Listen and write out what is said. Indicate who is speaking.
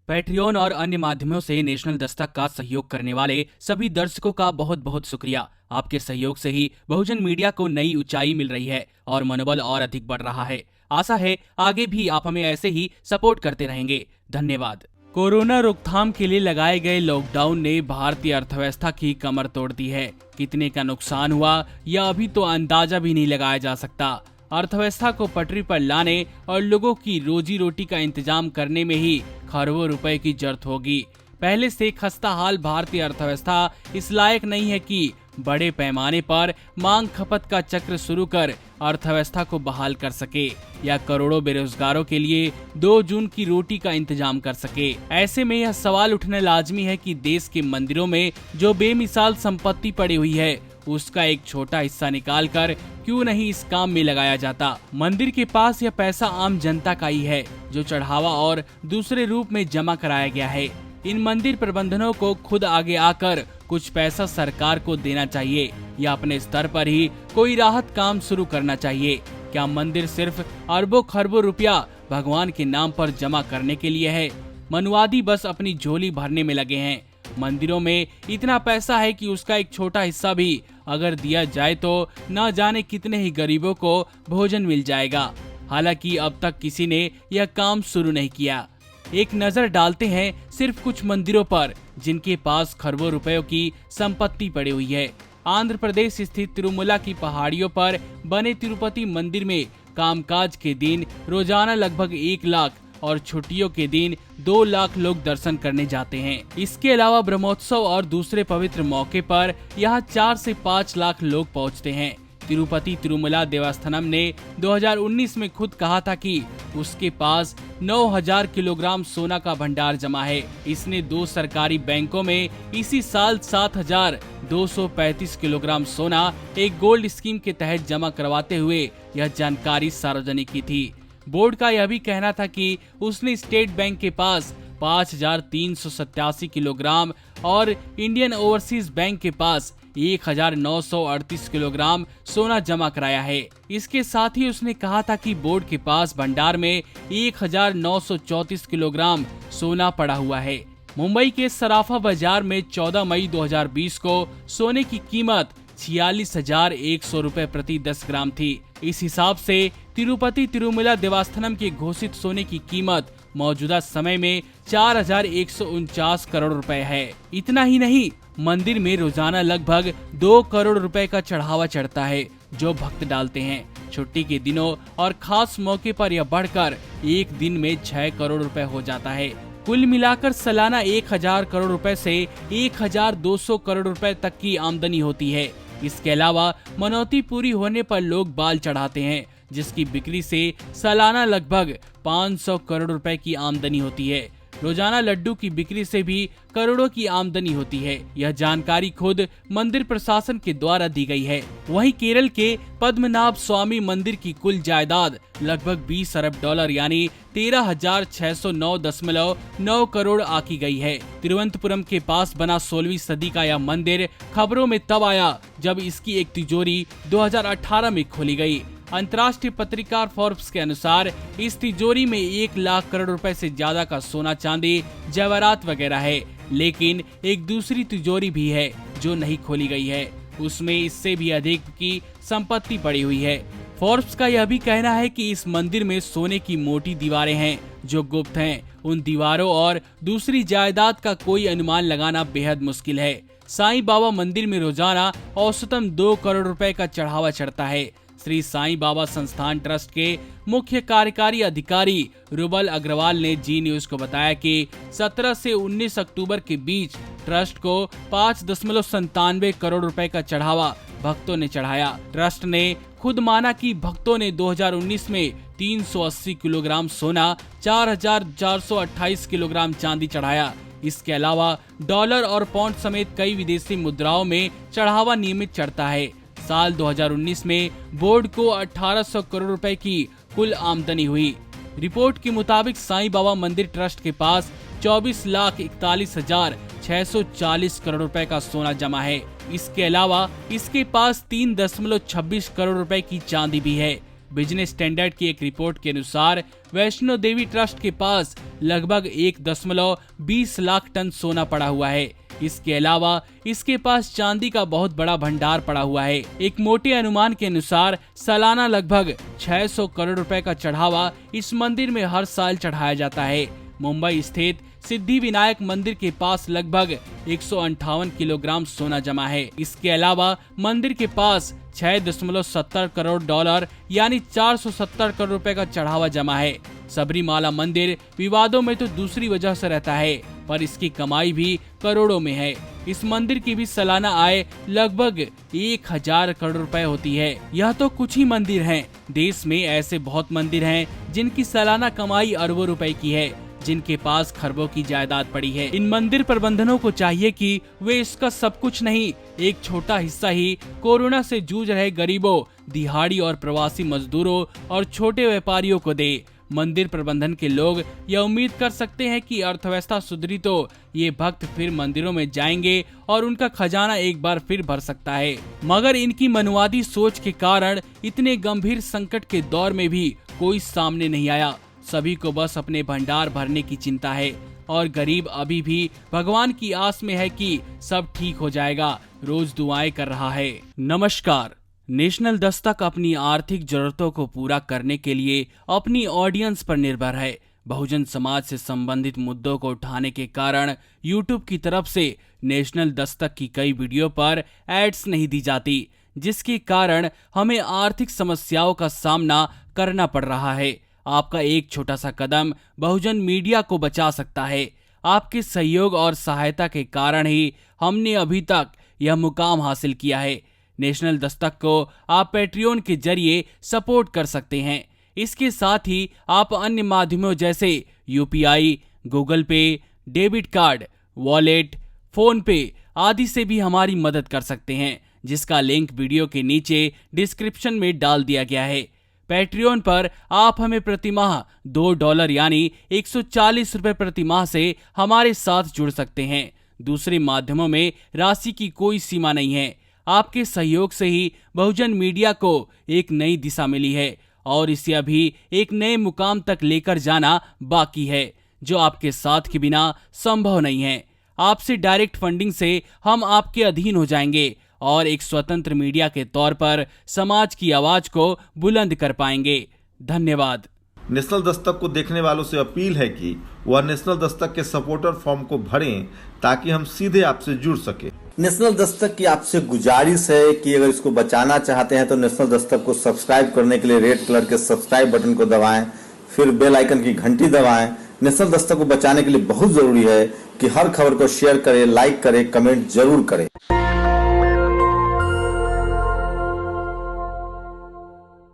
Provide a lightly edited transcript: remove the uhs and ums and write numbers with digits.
Speaker 1: Patreon और अन्य माध्यमों से नेशनल दस्तक का सहयोग करने वाले सभी दर्शकों का बहुत बहुत शुक्रिया। आपके सहयोग से ही बहुजन मीडिया को नई ऊंचाई मिल रही है और मनोबल और अधिक बढ़ रहा है। आशा है आगे भी आप हमें ऐसे ही सपोर्ट करते रहेंगे। धन्यवाद। कोरोना रोकथाम के लिए लगाए गए लॉकडाउन ने भारतीय अर्थव्यवस्था की कमर तोड़ दी है। कितने का नुकसान हुआ यह अभी तो अंदाजा भी नहीं लगाया जा सकता। अर्थव्यवस्था को पटरी पर लाने और लोगों की रोजी रोटी का इंतजाम करने में ही खरबों रुपए की जरूरत होगी। पहले से खस्ता हाल भारतीय अर्थव्यवस्था इस लायक नहीं है कि बड़े पैमाने पर मांग खपत का चक्र शुरू कर अर्थव्यवस्था को बहाल कर सके या करोड़ों बेरोजगारों के लिए 2 जून की रोटी का इंतजाम कर सके। ऐसे में यह सवाल उठना लाजमी है कि देश के मंदिरों में जो बेमिसाल संपत्ति पड़ी हुई है उसका एक छोटा हिस्सा निकालकर क्यों नहीं इस काम में लगाया जाता। मंदिर के पास यह पैसा आम जनता का ही है जो चढ़ावा और दूसरे रूप में जमा कराया गया है। इन मंदिर प्रबंधनों को खुद आगे आकर कुछ पैसा सरकार को देना चाहिए या अपने स्तर पर ही कोई राहत काम शुरू करना चाहिए। क्या मंदिर सिर्फ अरबों खरबों रुपया भगवान के नाम पर जमा करने के लिए है? मनुवादी बस अपनी झोली भरने में लगे हैं। मंदिरों में इतना पैसा है कि उसका एक छोटा हिस्सा भी अगर दिया जाए तो न जाने कितने ही गरीबों को भोजन मिल जाएगा। हालांकि अब तक किसी ने यह काम शुरू नहीं किया। एक नजर डालते हैं सिर्फ कुछ मंदिरों पर जिनके पास खरबों रुपयों की संपत्ति पड़ी हुई है। आंध्र प्रदेश स्थित तिरुमला की पहाड़ियों पर बने तिरुपति मंदिर में कामकाज के दिन रोजाना लगभग 1 लाख और छुट्टियों के दिन 2 लाख लोग दर्शन करने जाते हैं। इसके अलावा ब्रह्मोत्सव और दूसरे पवित्र मौके पर यहाँ 4 से 5 लाख लोग पहुँचते हैं। तिरुपति तिरुमला देवस्थानम ने 2019 में खुद कहा था कि उसके पास 9000 किलोग्राम सोना का भंडार जमा है। इसने 2 सरकारी बैंकों में इसी साल 7235 किलोग्राम सोना एक गोल्ड स्कीम के तहत जमा करवाते हुए यह जानकारी सार्वजनिक की थी। बोर्ड का यह भी कहना था कि उसने स्टेट बैंक के पास 5387 किलोग्राम और इंडियन ओवरसीज बैंक के पास 1938 किलोग्राम सोना जमा कराया है। इसके साथ ही उसने कहा था कि बोर्ड के पास भंडार में 1934 किलोग्राम सोना पड़ा हुआ है। मुंबई के सराफा बाजार में 14 मई 2020 को सोने की कीमत 46,100 रुपए प्रति 10 ग्राम थी। इस हिसाब से तिरुपति तिरुमला देवस्थानम की घोषित सोने की कीमत मौजूदा समय में 4149 करोड़ रुपए है। इतना ही नहीं, मंदिर में रोजाना लगभग 2 करोड़ रुपए का चढ़ावा चढ़ता है जो भक्त डालते हैं। छुट्टी के दिनों और खास मौके पर यह बढ़कर एक दिन में 6 करोड़ रुपए हो जाता है। कुल मिलाकर सालाना 1000 करोड़ रुपए से 1200 करोड़ रुपए तक की आमदनी होती है। इसके अलावा मनौती पूरी होने पर लोग बाल चढ़ाते हैं जिसकी बिक्री से सालाना लगभग 500 करोड़ रुपए की आमदनी होती है। रोजाना लड्डू की बिक्री से भी करोड़ों की आमदनी होती है। यह जानकारी खुद मंदिर प्रशासन के द्वारा दी गई है। वहीं केरल के पद्मनाभ स्वामी मंदिर की कुल जायदाद लगभग 20 अरब डॉलर यानी 13,609.9 करोड़ आकी गई है। तिरुवनंतपुरम के पास बना 16वीं सदी का यह मंदिर खबरों में तब आया जब इसकी एक तिजोरी 2018 में खोली गई। अंतर्राष्ट्रीय पत्रिका फोर्ब्स के अनुसार इस तिजोरी में 1 लाख करोड़ रुपए से ज्यादा का सोना चांदी जेवरात वगैरह है, लेकिन एक दूसरी तिजोरी भी है जो नहीं खोली गई है। उसमें इससे भी अधिक की संपत्ति पड़ी हुई है। फोर्ब्स का यह भी कहना है कि इस मंदिर में सोने की मोटी दीवारें हैं जो गुप्त हैं। उन दीवारों और दूसरी जायदाद का कोई अनुमान लगाना बेहद मुश्किल है। साईं बाबा मंदिर में रोजाना औसतन 2 करोड़ रुपए का चढ़ावा चढ़ता है। श्री साईं बाबा संस्थान ट्रस्ट के मुख्य कार्यकारी अधिकारी रुबल अग्रवाल ने जी न्यूज को बताया कि 17 से 19 अक्टूबर के बीच ट्रस्ट को 5.97 करोड़ रुपए का चढ़ावा भक्तों ने चढ़ाया। ट्रस्ट ने खुद माना कि भक्तों ने 2019 में 380 किलोग्राम सोना, 4428 किलोग्राम चांदी चढ़ाया। इसके अलावा डॉलर और पाउंड समेत कई विदेशी मुद्राओं में चढ़ावा नियमित चढ़ता है। साल 2019 में बोर्ड को 1800 करोड़ रुपए की कुल आमदनी हुई। रिपोर्ट के मुताबिक साईं बाबा मंदिर ट्रस्ट के पास 24,41,640 करोड़ रुपए का सोना जमा है। इसके अलावा इसके पास 3.26 करोड़ रुपए की चांदी भी है। बिजनेस स्टैंडर्ड की एक रिपोर्ट के अनुसार वैष्णो देवी ट्रस्ट के पास लगभग 1.20 लाख टन सोना पड़ा हुआ है। इसके अलावा इसके पास चांदी का बहुत बड़ा भंडार पड़ा हुआ है। एक मोटे अनुमान के अनुसार सालाना लगभग 600 करोड़ रुपए का चढ़ावा इस मंदिर में हर साल चढ़ाया जाता है। मुंबई स्थित सिद्धि विनायक मंदिर के पास लगभग 158 किलोग्राम सोना जमा है। इसके अलावा मंदिर के पास 6.70 करोड़ डॉलर यानी 470 करोड़ रुपए का चढ़ावा जमा है। सबरीमाला मंदिर विवादों में तो दूसरी वजह से रहता है, पर इसकी कमाई भी करोड़ों में है। इस मंदिर की भी सालाना आय लगभग 1000 करोड़ रुपए होती है। यह तो कुछ ही मंदिर हैं। देश में ऐसे बहुत मंदिर हैं जिनकी सालाना कमाई अरबों रुपए की है, जिनके पास खरबों की जायदाद पड़ी है। इन मंदिर प्रबंधनों को चाहिए कि वे इसका सब कुछ नहीं, एक छोटा हिस्सा ही कोरोना से जूझ रहे गरीबों, दिहाड़ी और प्रवासी मजदूरों और छोटे व्यापारियों को दे। मंदिर प्रबंधन के लोग यह उम्मीद कर सकते हैं कि अर्थव्यवस्था सुधरी तो ये भक्त फिर मंदिरों में जाएंगे और उनका खजाना एक बार फिर भर सकता है। मगर इनकी मनवादी सोच के कारण इतने गंभीर संकट के दौर में भी कोई सामने नहीं आया। सभी को बस अपने भंडार भरने की चिंता है और गरीब अभी भी भगवान की आस में है कि सब ठीक हो जाएगा। रोज दुआएं कर रहा है। नमस्कार। नेशनल दस्तक अपनी आर्थिक जरूरतों को पूरा करने के लिए अपनी ऑडियंस पर निर्भर है। बहुजन समाज से संबंधित मुद्दों को उठाने के कारण यूट्यूब की तरफ से नेशनल दस्तक की कई वीडियो पर एड्स नहीं दी जाती, जिसके कारण हमें आर्थिक समस्याओं का सामना करना पड़ रहा है। आपका एक छोटा सा कदम बहुजन मीडिया को बचा सकता है। आपके सहयोग और सहायता के कारण ही हमने अभी तक यह मुकाम हासिल किया है। नेशनल दस्तक को आप पैट्रियन के जरिए सपोर्ट कर सकते हैं। इसके साथ ही आप अन्य माध्यमों जैसे यूपीआई, गूगल पे, डेबिट कार्ड, वॉलेट, फोन पे आदि से भी हमारी मदद कर सकते हैं, जिसका लिंक वीडियो के नीचे डिस्क्रिप्शन में डाल दिया गया है। पैट्रियन पर आप हमें प्रतिमाह $2 यानी 140 रुपए प्रति माह से हमारे साथ जुड़ सकते हैं। दूसरे माध्यमों में राशि की कोई सीमा नहीं है। आपके सहयोग से ही बहुजन मीडिया को एक नई दिशा मिली है और इसे अभी एक नए मुकाम तक लेकर जाना बाकी है, जो आपके साथ के बिना संभव नहीं है। आपसे डायरेक्ट फंडिंग से हम आपके अधीन हो जाएंगे और एक स्वतंत्र मीडिया के तौर पर समाज की आवाज को बुलंद कर पाएंगे। धन्यवाद।
Speaker 2: नेशनल दस्तक को देखने वालों से अपील है कि वह नेशनल दस्तक के सपोर्टर फॉर्म को भरें ताकि हम सीधे आपसे जुड़ सके।
Speaker 3: नेशनल दस्तक की आपसे गुजारिश है कि अगर इसको बचाना चाहते हैं तो नेशनल दस्तक को सब्सक्राइब करने के लिए रेड कलर के सब्सक्राइब बटन को दबाएं, फिर बेल आइकन की घंटी दबाएं। नेशनल दस्तक को बचाने के लिए बहुत जरूरी है कि हर खबर को शेयर करें, लाइक करें, कमेंट जरूर करें।